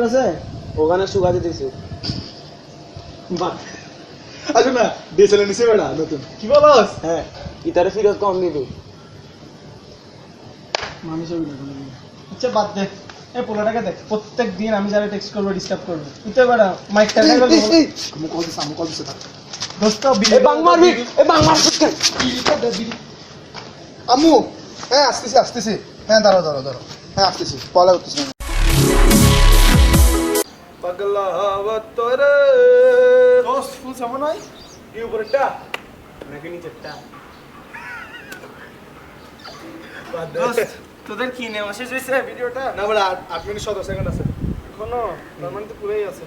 আছে ওখানে সুগাতে দিছি বাহ আচ্ছা না ডিএসএলআর নিছে বেটা নতুন কি বলস হ্যাঁ ইতারে ফিরত কম দিবি মানুষ হবে না কোনো আচ্ছা বাদ দে এই পোলাটাকে দেখ প্রত্যেক দিন আমি যারা টেক্সট করবো ডিস্টার্ব করবো তুই তো বেটা মাইকটা খাইবে আমি কল দিছে দোস্ত এ বাং মারবি এ বাং মার আম্মু হ্যাঁ আসতেছি হ্যাঁ দাঁড়াও হ্যাঁ আসতেছি কল করতেছি পাগলা হওয়া তোরে দোস্ত ফুল সামন হয় কি উপরেরটা নাকি নিচেরটা দোস্ত তোদের কি নেওয়া শেষ হয়েছে ভিডিওটা না বড় 8 মিনিট 17 সেকেন্ড আছে এখনো তার মানে তো পুরোই আছে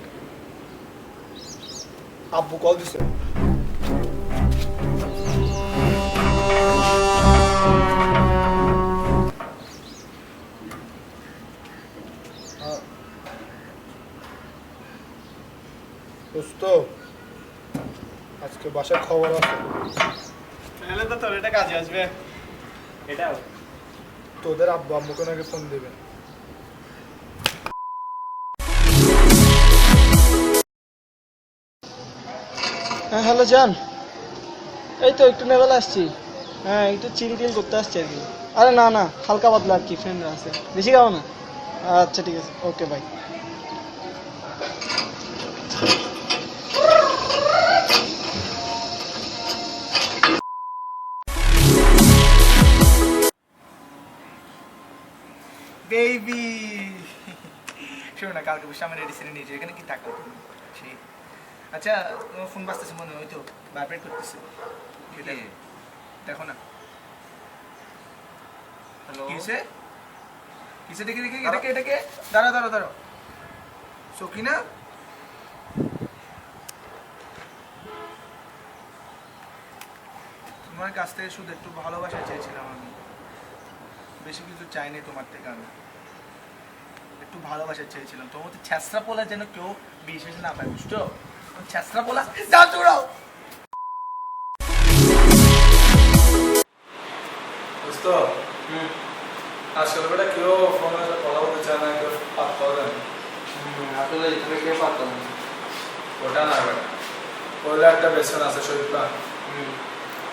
আব্বু কল দিছে দোস্ত আজকে বাসায় খবর আছে তাহলে তো তোর এটা কাজে আসবে এটাও তোদের আব্বু আম্মুকে নাকি ফোন দেবে হ্যাঁ হ্যালো জান এই তো একটু নেবেলা আসছি হ্যাঁ একটু চিল টিল করতে আসছি আর কি আরে না হালকা পাতলা আর কি ফ্রেন্ডরা আছে বেশি খাও না আচ্ছা ঠিক আছে ওকে বাই বেবি শোনো না কালকে বসে আমার রেডি নিয়েছি এখানে কি টাকা সেই আচ্ছা তোমার ফোন বাজতেছে মনে হয় তো ভাইব্রেট করতেছে দেখো না হ্যালো কিসে কিসে দেখি এটাকে দাঁড়াও সকিনা তোমার কাছ থেকে শুধু একটু ভালোবাসা চেয়েছিলাম আমি বেশি কিছু চাইনি তোমার থেকে আমি একটু ভালোবাসা চেয়েছিলাম তোমার তো ছেঁচড়া পোলা যেন কেউ বিশেষ না পায় বুঝছো ছেঁচড়া পোলা যাও দৌড়াও দোস্ত আসলে বেটা কেউ ফোনে কথা বলতে চায় না কেউ পাত্তা দেয় আসলে এখানে কেউ পারতো না ওটা না বেটা ওইলে একটা বেসন আছে শরীরটা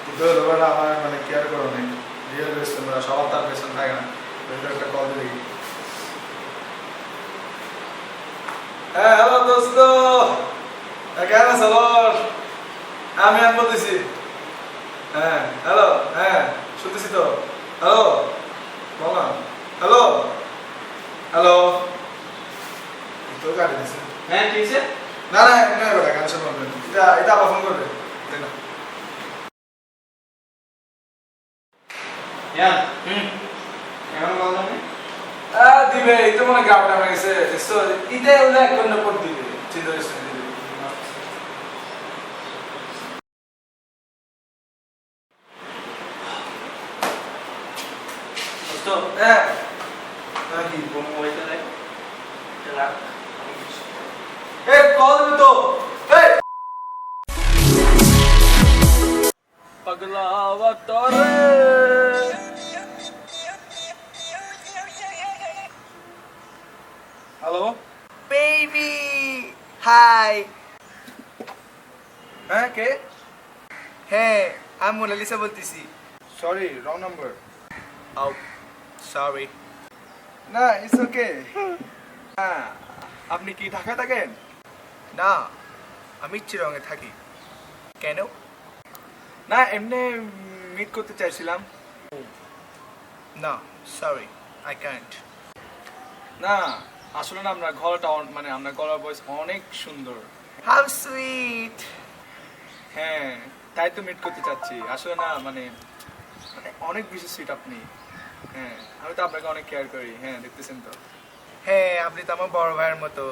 কিন্তু হলো বেটা আমার মানে কেয়ার করো নেই রিয়েল বেসন বেটা সবার তার বেসন থাকে না ওইটা একটা কল দিয়ে দেখি হ্যাঁ হ্যালো দোস্ত কেন আছো আমি আন বলতেছি হ্যাঁ হ্যালো হ্যাঁ শুনতেছি তো হ্যালো বল না হ্যালো তো গাড়ি দিছে হ্যাঁ ঠিক আছে না বেটা গান শুনবেন এটা আবার ফোন করবে দেখ না ইয়ান এখন বল না দিবে এই তো মনে গাবটা হয়ে গেছে সো ইতে ওলা কোন পর দিবে চিন্তা করিস না দিবে তো হ্যাঁ কি কোন মোবাইলটা দেখ চলা এ কল দিবে তো এই পাগলা হওয়া তোরে হ্যালো বেবি হাই হ্যাঁ কে হ্যাঁ আমি মোনালিসা বলতেছি সরি রং নাম্বার আউ সরি না ইটস ওকে হ্যাঁ আপনি কি ঢাকায় থাকেন না আমি চিরঙে থাকি কেন না এমনি মিট করতে চাইছিলাম না সরি আই ক্যান্ট না আসলে না আমরা গলাটা মানে আমরা গলার ভয়েস অনেক সুন্দর হাউ সুইট হ্যাঁ তাই তো মিট করতে চাচ্ছি আসলে না মানে অনেক বেশি সুইট আপনি হ্যাঁ আমি তো আপনাকে অনেক কেয়ার করি হ্যাঁ দেখতেছেন তো হ্যাঁ আপনি তো আমার বড় ভাইয়ের মতো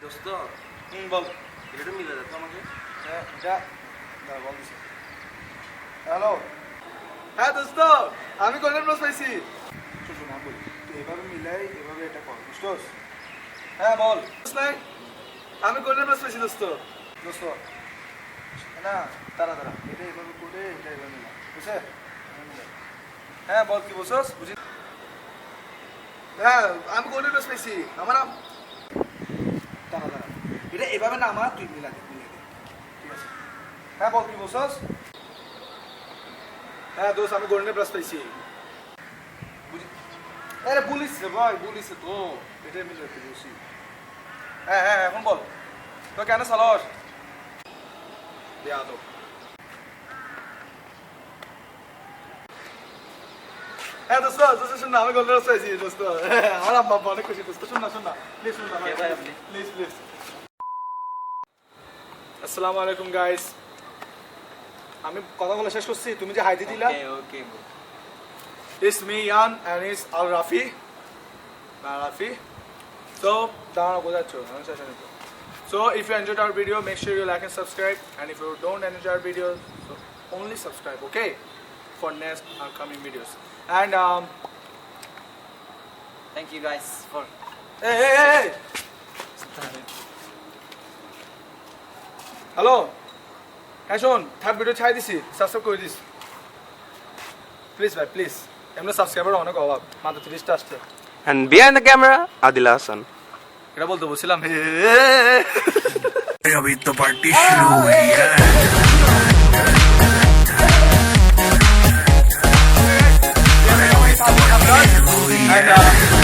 দোস্ত বল এটা মিলে যাচ্ছে আমাকে হ্যাঁ যা বল দিছি হ্যালো হ্যাঁ দোস্ত আমি গোল্ডেন প্লাস পাইছি শুধু না বল তুই এভাবে মিলাই এভাবে এটা কর বুঝছস হ্যাঁ বল নাই আমি গোল্ডেন প্লাস পাইছি দোস্ত না তারা এটা এভাবে করে এটা এভাবে মিলা বুঝছে হ্যাঁ বল কি বলছস বুঝি হ্যাঁ আমি গোল্ডেন রোজ পাইছি আমার নাম দাঁড়া দাঁড়া এটা এভাবে না আমার তুই মিলা দে ঠিক আছে হ্যাঁ বল কি বলছস হ্যাঁ দোস্ত আমি গোল্ডেন প্লাস পাইছি বুঝি আরে পুলিশ রে ভাই পুলিশ তো এটা মিলে তুই বুঝি হ্যাঁ হ্যাঁ এখন বল তো কেন সালস দেয়া তো হ্যাঁ দোস্ত দোস্ত শুন না আমি গোল্ডেন রোজ পাইছি দোস্ত আমার আব্বা অনেক খুশি দোস্ত শুন না প্লিজ শুন না প্লিজ আসসালামু আলাইকুম গাইস আমি কথা বলা শেষ করছি তুমি যে হাইদি দিলা ওকে It's me, Yan, and it's Al Rafi. Rafi. So, so if you enjoyed our video, make sure you like and subscribe. And if you don't enjoy our video, so only subscribe, okay? For next upcoming videos. And thank you guys for hey. Hello. হ্যাঁ শোন third video ছাই দিছি subscribe করে this please ভাই please এমনি subscriber অনেক অভাব মাত্র 30টা আসছে And behind the camera, Adil Hassan. এটা বলতে বলছিলাম अभी तो पार्टी शुरू हुई है and